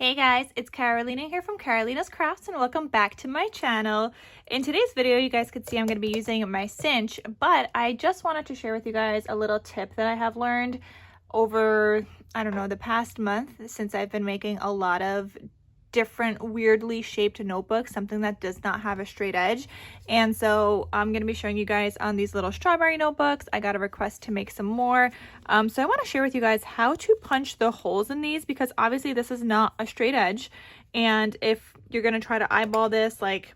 Hey guys, it's Carolina here from KarolinasKrafts and welcome back to my channel. In today's video, you guys could see I'm going to be using my Cinch, but I just wanted to share with you guys a little tip that I have learned over, I don't know, the past month since I've been making a lot of different weirdly shaped notebooks, something that does not have a straight edge. And so I'm going to be showing you guys on these little strawberry notebooks. I got a request to make some more. So I want to share with you guys how to punch the holes in these, because obviously this is not a straight edge. And if you're going to try to eyeball this, like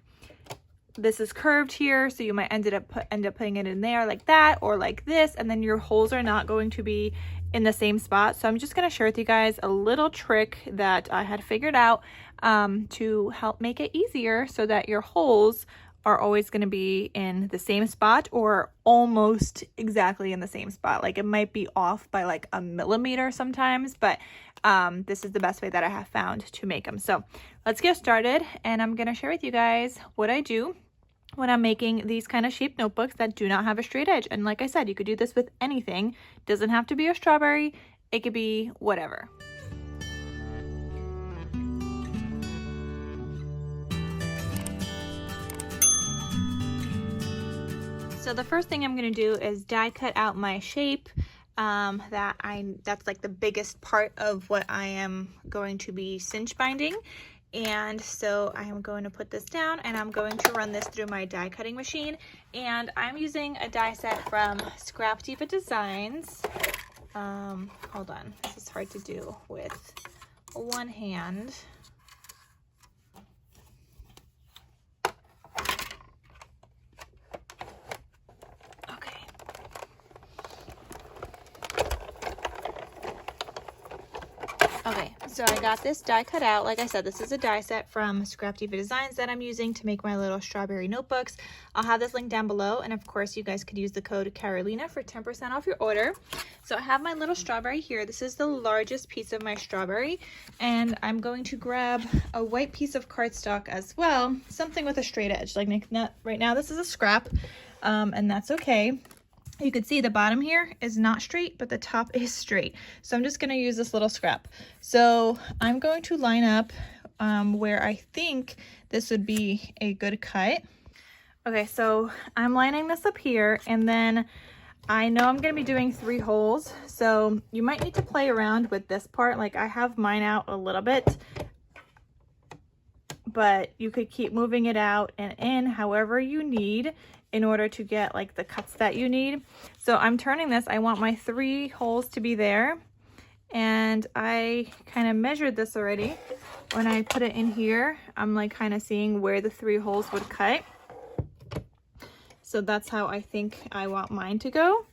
this is curved here, so you might end up putting it in there like that or like this, and then your holes are not going to be in the same spot. So I'm just going to share with you guys a little trick that I had figured out to help make it easier so that your holes are always going to be in the same spot or almost exactly in the same spot. Like it might be off by like a millimeter sometimes, but this is the best way that I have found to make them. So let's get started, and I'm going to share with you guys what I do when I'm making these kind of shaped notebooks that do not have a straight edge. And like I said, you could do this with anything. It doesn't have to be a strawberry. It could be whatever. So the first thing I'm going to do is die cut out my shape. That's like the biggest part of what I am going to be cinch binding. And so I am going to put this down and I'm going to run this through my die cutting machine. And I'm using a die set from Scrap Diva Designs. Hold on, this is hard to do with one hand. Okay, so I got this die cut out. Like I said, this is a die set from Scrap Diva Designs that I'm using to make my little strawberry notebooks. I'll have this link down below, and of course you guys could use the code Carolina for 10% off your order. So I have my little strawberry here. This is the largest piece of my strawberry, and I'm going to grab a white piece of cardstock as well, something with a straight edge. Like right now this is a scrap, and that's okay. You can see the bottom here is not straight, but the top is straight. So I'm just going to use this little scrap. So I'm going to line up where I think this would be a good cut. Okay, so I'm lining this up here, and then I know I'm going to be doing 3 holes. So you might need to play around with this part. Like I have mine out a little bit, but you could keep moving it out and in however you need in order to get like the cuts that you need. So I'm turning this. I want my 3 holes to be there, and I kind of measured this already. When I put it in here, I'm like kind of seeing where the 3 holes would cut. So that's how I think I want mine to go.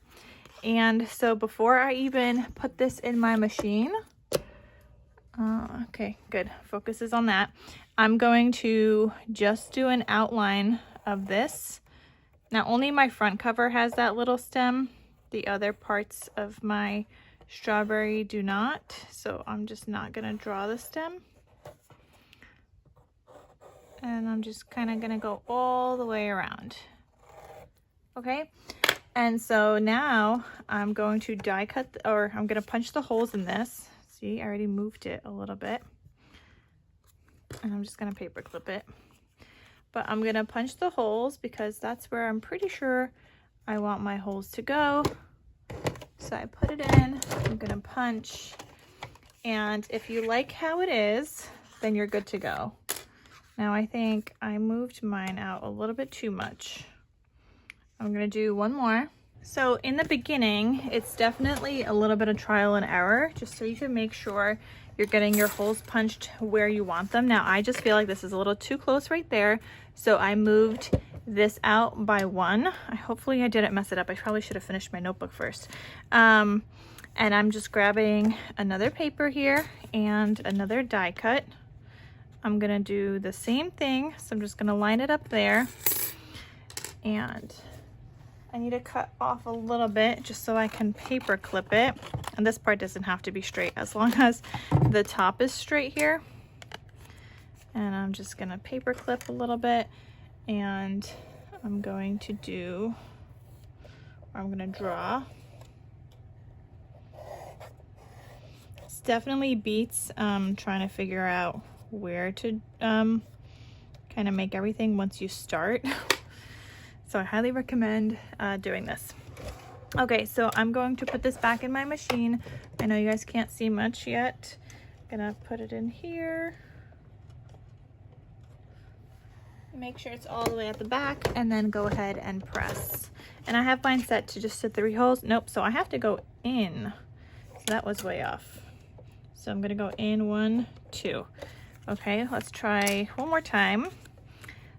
And so before I even put this in my machine, okay, good, focus is on that. I'm going to just do an outline of this. Now only my front cover has that little stem. The other parts of my strawberry do not. So I'm just not gonna draw the stem. And I'm just kind of gonna go all the way around. Okay, and so now I'm going to die cut, or I'm gonna punch the holes in this. See, I already moved it a little bit. And I'm just gonna paper clip it. But I'm gonna punch the holes because that's where I'm pretty sure I want my holes to go. So I put it in, I'm gonna punch. And if you like how it is, then you're good to go. Now I think I moved mine out a little bit too much. I'm gonna do one more. So in the beginning, it's definitely a little bit of trial and error, just so you can make sure you're getting your holes punched where you want them. Now I just feel like this is a little too close right there, so I moved this out by 1. Hopefully I didn't mess it up. I probably should have finished my notebook first. And I'm just grabbing another paper here and another die cut. I'm gonna do the same thing, so I'm just gonna line it up there, and I need to cut off a little bit just so I can paper clip it. And this part doesn't have to be straight as long as the top is straight here. And I'm just gonna paper clip a little bit, and I'm going to do, or I'm gonna draw definitely beats trying to figure out where to kind of make everything once you start. So I highly recommend doing this. Okay, so I'm going to put this back in my machine. I know you guys can't see much yet. I'm gonna put it in here. Make sure it's all the way at the back and then go ahead and press. And I have mine set to just 3 holes. Nope, so I have to go in. So that was way off. So I'm gonna go in 1, 2. Okay, let's try one more time.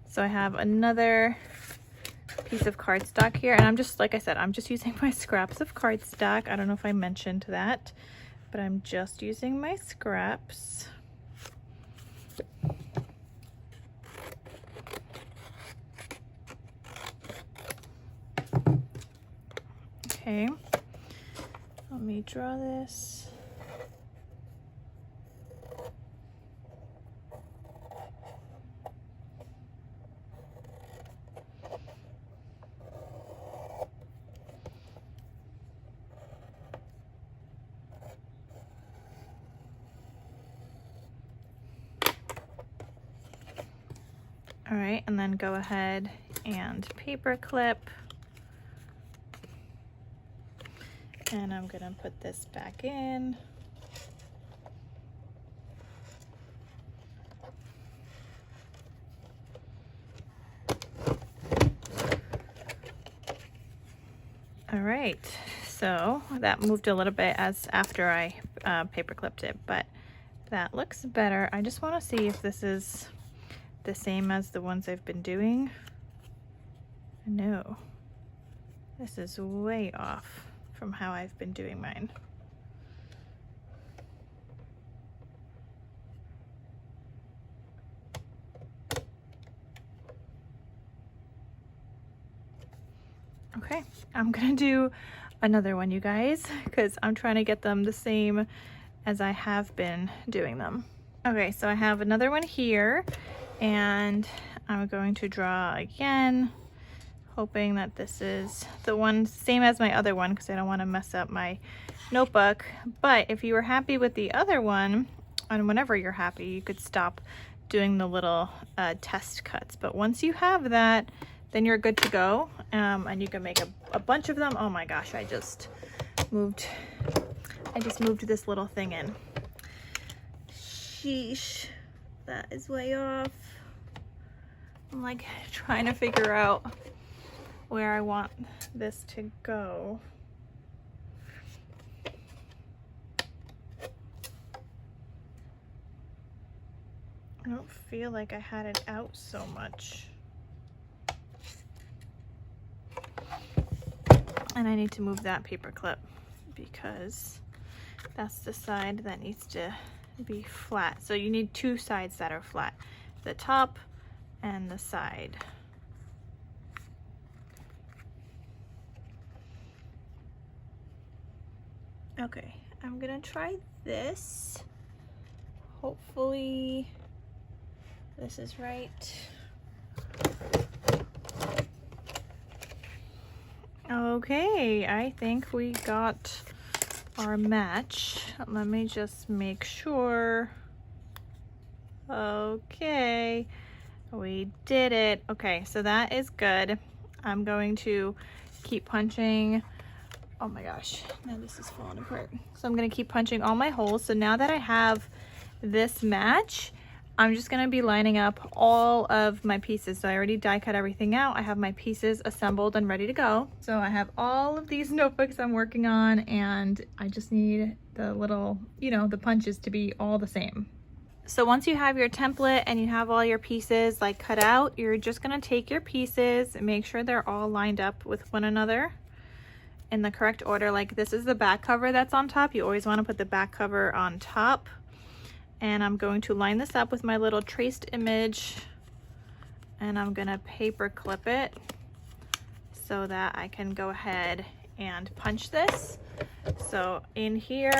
So I have another piece of cardstock here, and I'm just, like I said, I'm just using my scraps of cardstock. I don't know if I mentioned that, but I'm just using my scraps. Okay, let me draw this. All right, and then go ahead and paper clip. And I'm gonna put this back in. All right, so that moved a little bit as after I paper clipped it, but that looks better. I just wanna see if this is the same as the ones I've been doing. No, this is way off from how I've been doing mine. Okay, I'm gonna do another one, you guys, because I'm trying to get them the same as I have been doing them. Okay, so I have another one here, and I'm going to draw again, hoping that this is the one same as my other one, because I don't want to mess up my notebook. But if you were happy with the other one, and whenever you're happy, you could stop doing the little test cuts. But once you have that, then you're good to go, and you can make a bunch of them. Oh my gosh, I just moved this little thing in. Sheesh, that is way off. I'm like trying to figure out where I want this to go. I don't feel like I had it out so much. And I need to move that paper clip because that's the side that needs to be flat. So you need 2 sides that are flat, the top and the side. Okay, I'm gonna try this. Hopefully this is right. Okay, I think we got our match. Let me just make sure. Okay, we did it. Okay, so that is good. I'm going to keep punching. Oh my gosh, now this is falling apart. So I'm gonna keep punching all my holes. So now that I have this match, I'm just gonna be lining up all of my pieces. So I already die cut everything out. I have my pieces assembled and ready to go. So I have all of these notebooks I'm working on, and I just need the little, you know, the punches to be all the same. So once you have your template and you have all your pieces like cut out, you're just gonna take your pieces and make sure they're all lined up with one another in the correct order. Like this is the back cover that's on top. You always wanna put the back cover on top. And I'm going to line this up with my little traced image, and I'm gonna paper clip it so that I can go ahead and punch this. So in here,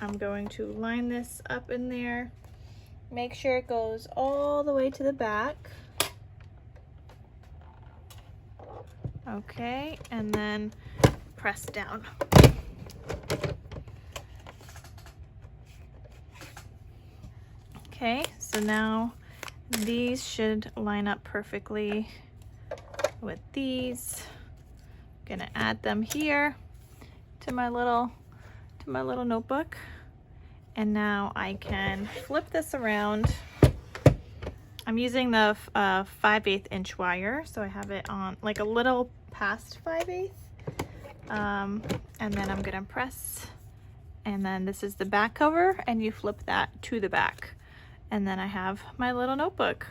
I'm going to line this up in there. Make sure it goes all the way to the back. Okay, and then press down. Okay, so now these should line up perfectly with these. I'm gonna add them here to my little notebook. And now I can flip this around. I'm using the 5/8 inch wire, so I have it on like a little past 5/8. And then I'm gonna press, and then this is the back cover, and you flip that to the back. And then I have my little notebook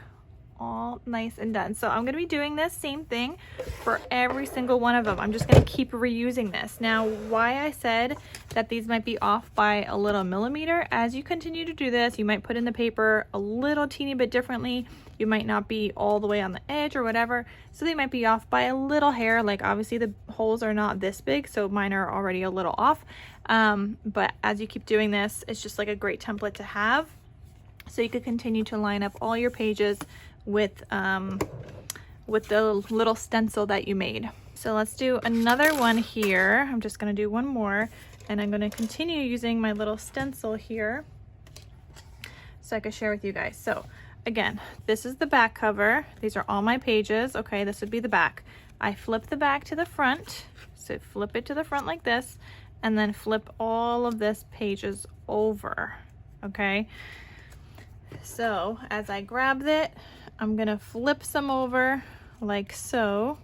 all nice and done. So I'm gonna be doing this same thing for every single one of them. I'm just gonna keep reusing this. Now, why I said that these might be off by a little millimeter, as you continue to do this, you might put in the paper a little teeny bit differently. You might not be all the way on the edge or whatever, so they might be off by a little hair. Like obviously the holes are not this big, so mine are already a little off. But as you keep doing this, it's just like a great template to have. So you could continue to line up all your pages with the little stencil that you made. So let's do another one here. I'm just gonna do one more, and I'm gonna continue using my little stencil here so I can share with you guys. So again, this is the back cover. These are all my pages. Okay, this would be the back. I flip the back to the front. So flip it to the front like this, and then flip all of this pages over, okay? So as I grab it, I'm gonna flip some over like so.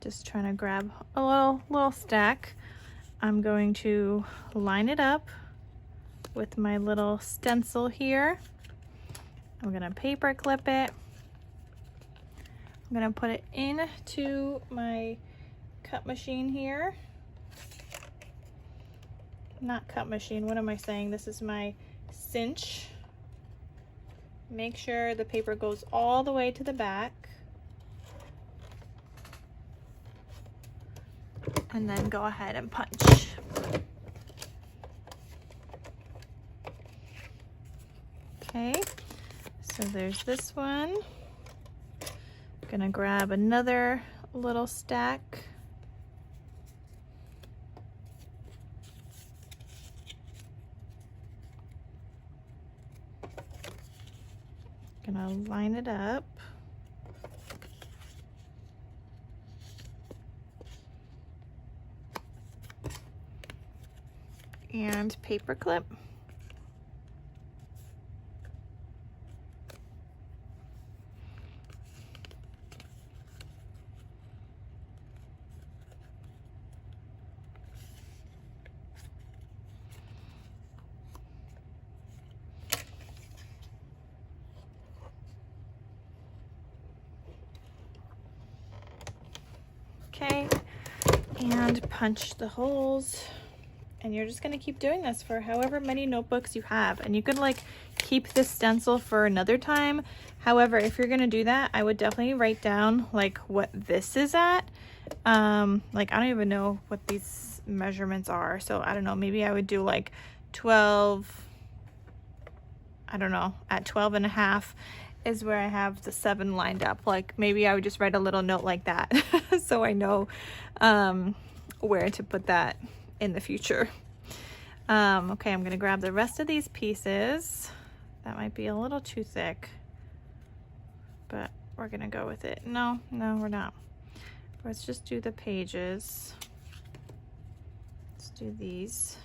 Just trying to grab a little stack. I'm going to line it up with my little stencil here. I'm gonna paper clip it. I'm gonna put it into my cut machine here. Not cut machine, what am I saying? This is my cinch. Make sure the paper goes all the way to the back. And then go ahead and punch. Okay, so there's this one. I'm gonna grab another little stack. Gonna line it up. And paper clip. Okay, and punch the holes. And you're just gonna keep doing this for however many notebooks you have. And you could like keep this stencil for another time. However, if you're gonna do that, I would definitely write down like what this is at. Like I don't even know what these measurements are. So I don't know, maybe I would do like 12, I don't know, at 12.5 is where I have the 7 lined up. Like maybe I would just write a little note like that so I know where to put that in the future. Okay, I'm gonna grab the rest of these pieces. That might be a little too thick, but we're gonna go with it. No, we're not. Let's just do the pages. Let's do these.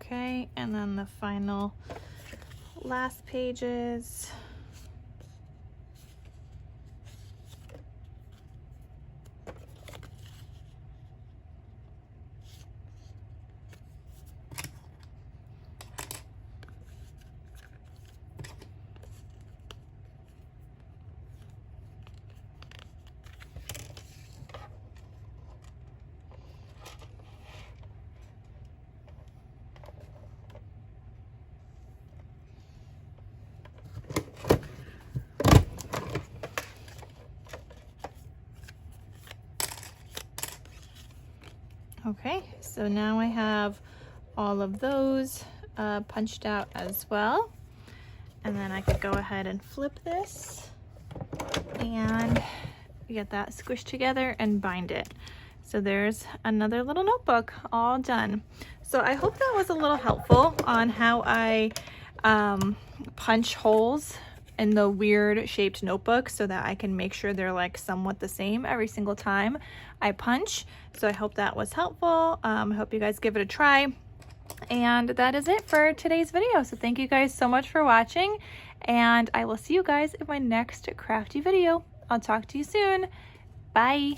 Okay, and then the final last pages. so now I have all of those punched out as well. And then I could go ahead and flip this and get that squished together and bind it. So there's another little notebook all done. So I hope that was a little helpful on how I punch holes in the weird shaped notebook so that I can make sure they're like somewhat the same every single time I punch. So I hope that was helpful. I hope you guys give it a try. And that is it for today's video. So thank you guys so much for watching, and I will see you guys in my next crafty video. I'll talk to you soon. Bye.